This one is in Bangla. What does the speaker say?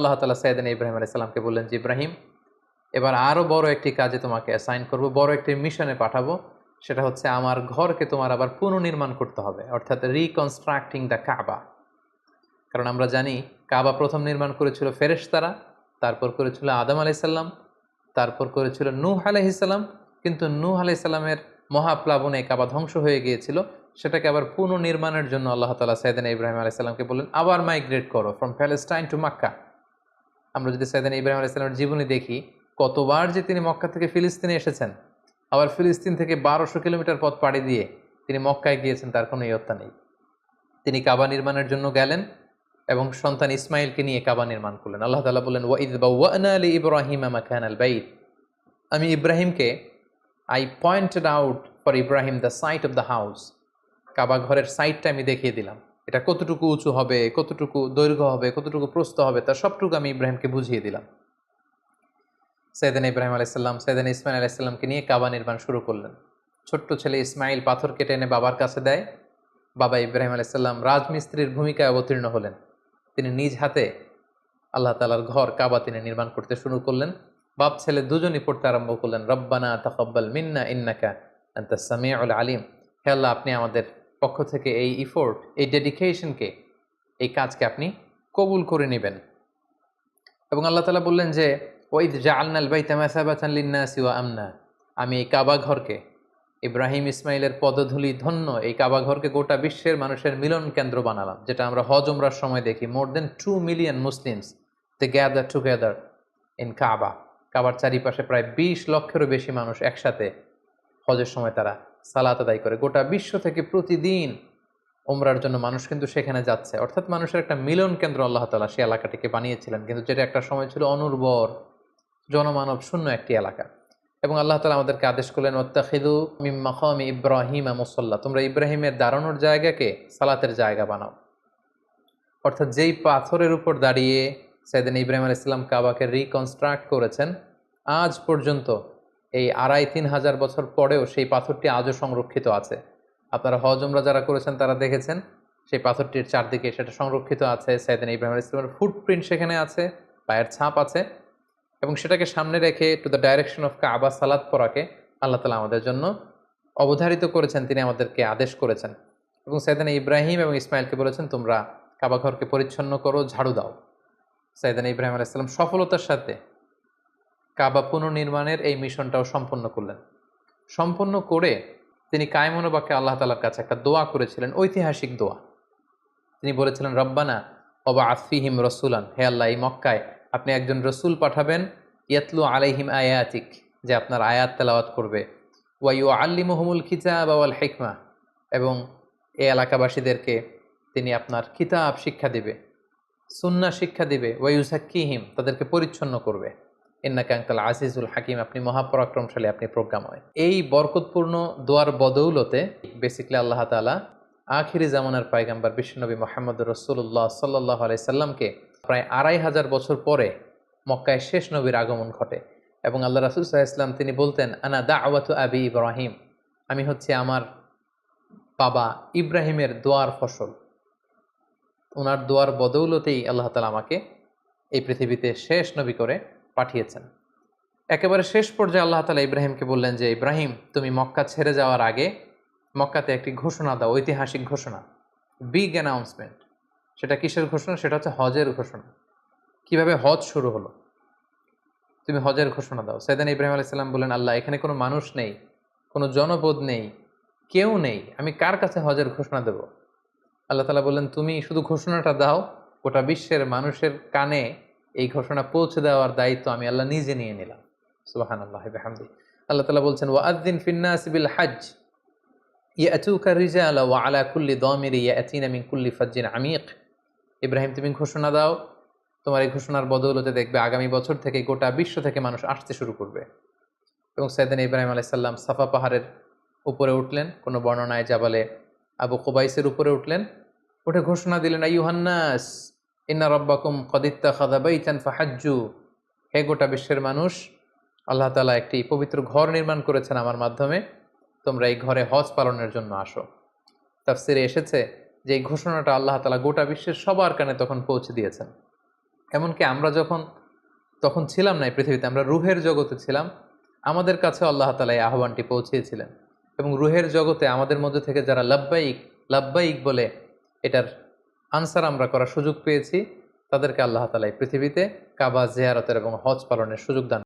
আল্লাহ তাআলা সাইয়েদনা ইব্রাহিম আলাইহিস সালামকে বললেন যে, ইব্রাহিম, এবার আরো বড় একটি কাজে তোমাকে অ্যাসাইন করব, বড় একটি মিশনে পাঠাবো। সেটা হচ্ছে আমার ঘরকে তোমার আবার পুনর্নির্মাণ করতে হবে, অর্থাৎ রিকনস্ট্রাক্টিং দ্য কাবা। কারণ আমরা জানি কাবা প্রথম নির্মাণ করেছিল ফেরেশতারা, তারপর করেছিল আদম আলাইহিস সালাম, তারপর করেছিল নূহ আলাইহিস সালাম। কিন্তু নূহ আলাইহিস সালামের মহাপ্লাবনে কাবা ধ্বংস হয়ে গিয়েছিল। সেটাকে আবার পুনর্নির্মাণের জন্য আল্লাহ তাআলা সাইয়েদনা ইব্রাহিম আলাইহিস সালামকে বললেন, আবার মাইগ্রেট করো ফ্রম প্যালেস্টাইন টু মক্কা। আমরা যদি সাইয়েদনা ইব্রাহিম আলাইহিস সালামের জীবনী দেখি, কতবার যে তিনি মক্কা থেকে ফিলিস্তিনে এসেছেন, আবার ফিলিস্তিন থেকে 1200 কিলোমিটার পথ পাড়ি দিয়ে তিনি মক্কায় গিয়েছেন, তার কোনো ইয়ত্তা নেই। তিনি কাবা নির্মাণের জন্য গেলেন এবং সন্তান ইসমাইলকে নিয়ে কাবা নির্মাণ করলেন। আল্লাহ তাআলা বললেন, ওয়াইদ বাওয়া'না লিইব্রাহিমা মাকানাল বাইত। আমি ইব্রাহিমকে I pointed out for Ibrahim the site of the house. Kaaba ঘরের সাইটটা আমি দেখিয়ে দিলাম, এটা কতটুকু উঁচু হবে, কতটুকু দৈর্ঘ্য হবে, কতটুকু প্রস্থ হবে, তার সবটুকু আমি ইব্রাহিমকে বুঝিয়ে দিলাম। সাইয়েদনা ইব্রাহিম আলাইহিস সালাম সাইয়েদনা ইসমাইল আলাইহিস সালামকে নিয়ে কাবা নির্মাণ শুরু করলেন। ছোট্ট ছেলে ইসমাইল পাথর কেটে এনে বাবার কাছে দেয়। বাবা ইব্রাহিম আলাইহিস সালাম রাজমিস্ত্রির ভূমিকায় অবতীর্ণ হলেন। তিনি নিজ হাতে আল্লাহ তাআলার ঘর কাবা তিনি নির্মাণ করতে শুরু করলেন। বাপ ছেলে দুজনই পড়তে আরম্ভ করলেন, রব্বানা তাকাব্বাল মিন্না ইন্নাকা আনতাস সামিউল আলিম। হে আল্লাহ, আপনি আমাদের পক্ষ থেকে এই ইফোর্ট, এই ডেডিকেশনকে, এই কাজকে আপনি কবুল করে নেবেন। এবং আল্লাহ তাআলা বললেন যে, ওয়াইদ জাআলনাল বাইতা মাসাবাতান লিন-নাসি ওয়া আমনা। আমি এই কাবা ঘরকে, ইব্রাহিম ইসমাইলের পদধূলি ধন্য এই কাবা ঘরকে গোটা বিশ্বের মানুষের মিলন কেন্দ্র বানালাম। যেটা আমরা হজ উমরার সময় দেখি, more than 2 million Muslims they gather together in Kaaba. কাবার চারিপাশে প্রায় 20 লক্ষেরও বেশি মানুষ একসাথে হজের সময় তারা সালাত আদায় করে। গোটা বিশ্ব থেকে প্রতিদিন উমরার জন্য মানুষ কিন্তু সেখানে যাচ্ছে। অর্থাৎ মানুষের একটা মিলন কেন্দ্র আল্লাহ তাআলা সেই এলাকাটিকে বানিয়েছিলেন, কিন্তু যেটা একটা সময় ছিল অনুর্বর, জনমানব শূন্য একটি এলাকা। এবং আল্লাহ তাআলা আমাদেরকে আদেশ করলেন, ওয়াত্তাখিযু মিন মাকামি ইব্রাহিমা মুসাল্লা। তোমরা ইব্রাহিমের দাঁড়ানোর জায়গাকে সালাতের জায়গা বানাও। অর্থাৎ যেই পাথরের উপর দাঁড়িয়ে সাইয়েদনা ইব্রাহিম আলাইহিস সালাম কাবাকে রিকনস্ট্রাক্ট করেছেন, আজ পর্যন্ত এই 2500-3000 হাজার বছর পরেও সেই পাথরটি আজও সংরক্ষিত আছে। আপনারা হজ উমরা যারা করেছেন তারা দেখেছেন সেই পাথরটির চারদিকে সেটা সংরক্ষিত আছে। সাইয়েদনা ইব্রাহিম আলাইহিস সালামের ফুটপ্রিন্ট সেখানে আছে, পায়ের ছাপ আছে। এবং সেটাকে সামনে রেখে টু দ্য ডাইরেকশন অফ কাবা সালাত পড়াকে আল্লাহ তাআলা আমাদের জন্য অবধারিত করেছেন, তিনি আমাদেরকে আদেশ করেছেন। এবং সাইয়েদনা ইব্রাহিম এবং ইসমাইলকে বলেছেন, তোমরা কাবা ঘরকে পরিচ্ছন্ন করো, ঝাড়ু দাও। সাইয়েদনা ইব্রাহিম আলাইহিস সালাম সফলতার সাথে কাবা পুনর্নির্মাণের এই মিশনটাও সম্পন্ন করলেন। সম্পন্ন করে তিনি কায়মুন বাকে আল্লাহ তাআলার কাছে একটা দোয়া করেছিলেন, ঐতিহাসিক দোয়া। তিনি বলেছিলেন, রব্বানা ওয়াবআথ ফীহিম রাসূলান। হে আল্লাহ, এই মক্কায় আপনি একজন রসুল পাঠাবেন, ইয়াতলু আলাইহিম আয়াতিক, যে আপনার আয়াত তেলাওয়াত করবে, ওয়া ইউআল্লিমুহুমুল কিতাবা ওয়াল হিকমা, এবং এই এলাকাবাসীদেরকে তিনি আপনার কিতাব শিক্ষা দিবে, সুন্নাহ শিক্ষা দিবে, ওয়া ইউযাক্কিহিম, তাদেরকে পরিচ্ছন্ন করবে, ইন্নাকা আনতাল আজিজুল হাকিম, আপনি মহাপরাক্রমশালী, আপনি প্রজ্ঞাময়। এই বরকতপূর্ণ দোয়ার বদৌলতে বেসিক্যালি আল্লাহ তাআলা আখিরি জামানার পয়গম্বর বিশ্বনবী মুহাম্মদুর রাসূলুল্লাহ সাল্লাল্লাহু আলাইহি সাল্লামকে প্রায় 2500 বছর পরে মক্কায় শেষ নবীর আগমন ঘটে। এবং আল্লাহ রাসূল সাল্লাল্লাহু আলাইহি ওয়াসাল্লাম তিনি বলতেন, আনা দাওয়াতু আবি ইব্রাহিম, আমি হচ্ছে আমার বাবা ইব্রাহিমের দোয়ার ফসল। ওনার দোয়ার বদৌলতেই আল্লাহ তাআলা আমাকে এই পৃথিবীতে শেষ নবী করে পাঠিয়েছেন। একেবারে শেষ পর্যায়ে আল্লাহ তাআলা ইব্রাহিমকে বললেন যে, ইব্রাহিম, তুমি মক্কা ছেড়ে যাওয়ার আগে মক্কাতে একটি ঘোষণা দাও, ঐতিহাসিক ঘোষণা, বিগ অ্যানাউন্সমেন্ট। সেটা কিসের ঘোষণা? সেটা হচ্ছে হজের ঘোষণা। কিভাবে হজ শুরু হলো, তুমি হজের ঘোষণা দাও। সাইয়েদনা ইব্রাহিম আলাইহিস সালাম বললেন, আল্লাহ, এখানে কোনো মানুষ নেই, কোনো জনপদ নেই, কেউ নেই, আমি কার কাছে হজের ঘোষণা দেব? আল্লাহ তাআলা বললেন, তুমি শুধু ঘোষণাটা দাও, গোটা বিশ্বের মানুষের কানে এই ঘোষণা পৌঁছে দেওয়ার দায়িত্ব আমি আল্লাহ নিজে নিয়ে নিলাম। সুবহানাল্লাহি ওয়া বিহামদিহি। আল্লাহ তাআলা বলছেন, ওয়াআযযিন ফিন-নাসি বিল হজ্জ ইয়াতুকা রিজালা ওয়া আলা কুল্লি দামিরি ইয়াতিনা মিন কুল্লি ফাজ্জিন আমিক। ইব্রাহিম, তুমি ঘোষণা দাও, তোমার এই ঘোষণার বদৌলতে দেখবে আগামী বছর থেকে গোটা বিশ্ব থেকে মানুষ আসতে শুরু করবে। এবং সাইয়েদনা ইব্রাহিম আলাইহিস সালাম সাফা পাহাড়ের উপরে উঠলেন, কোনো বর্ণনায় জাবালে আবু কুবাইসের উপরে উঠলেন, উঠে ঘোষণা দিলেন, আইয়ুহান নাস ইন্না রাব্বাকুম ক্বাদ ইত্তাখাযা বাইতান ফাহাজ্জু। হে গোটা বিশ্বের মানুষ, আল্লাহ তাআলা একটি পবিত্র ঘর নির্মাণ করেছেন আমার মাধ্যমে, তোমরা এই ঘরে হজ পালনের জন্য আসো। তাফসিরে এসেছে যে এই ঘোষণাটা আল্লাহ তাআলা গোটা বিশ্বের সবার কানে তখন পৌঁছে দিয়েছেন। এমনকি আমরা যখন তখন ছিলাম না এই পৃথিবীতে, আমরা রুহের জগতে ছিলাম, আমাদের কাছে আল্লাহ তাআলা এই আহ্বানটি পৌঁছিয়েছিলেন। এবং রুহের জগতে আমাদের মধ্যে থেকে যারা লাব্বাইক লাব্বাইক বলে এটার আনসার আমরা করার সুযোগ পেয়েছি, তাদেরকে আল্লাহ তাআলা এই পৃথিবীতে কাবা জিয়ারতের এবং হজ পালনের সুযোগ দান